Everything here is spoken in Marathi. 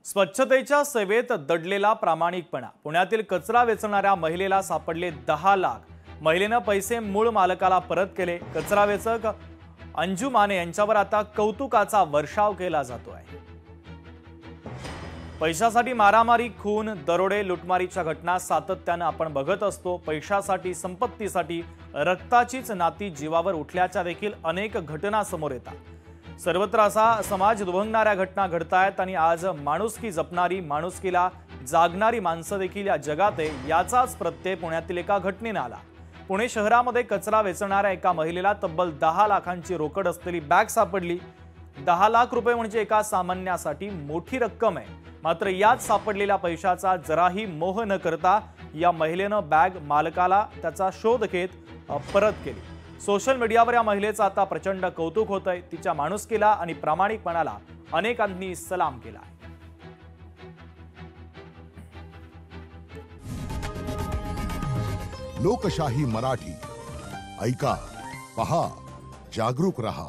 स्वच्छतेच्या सेवेत दडलेला प्रामाणिकपणा। पुण्यातील कचरा वेचणाऱ्या महिलेला सापडले 10 लाख। महिलेने पैसे मूळ मालकाला परत केले। कचरा वेचक अंजू माने यांच्यावर आता कौतुकाचा वर्षाव केला जातोय। पैशासाठी मारामारी, खून, दरोडे, लुटमारीच्या घटना सातत्याने आपण बघत असतो। पैशासाठी, संपत्तीसाठी रक्ताचीच नाती जीवावर उठल्याच्या देखील अनेक घटना समोर येतात। सर्वत्र असा समाज दुभंगणाऱ्या घटना घडतायत आणि आज माणुसकी जपणारी, माणुसकीला जागणारी माणसं देखील या जगात आहे, याचाच प्रत्यय पुण्यातील एका घटनेने आला। पुणे शहरामध्ये कचरा वेचणाऱ्या एका महिलेला तब्बल 10 लाखांची रोकड असलेली बॅग सापडली। 10 लाख रुपये म्हणजे एका सामान्यासाठी मोठी रक्कम आहे। मात्र यात सापडलेल्या पैशाचा जराही मोह न करता या महिलेनं बॅग मालकाला त्याचा शोध घेत परत केली। सोशल मीडियावर या महिलेचं आता प्रचंड कौतुक होतंय। तिच्या माणुसकीला आणि प्रामाणिकपणाला अनेकांनी सलाम केला। लोकशाही मराठी ऐका, पहा, जागरूक रहा।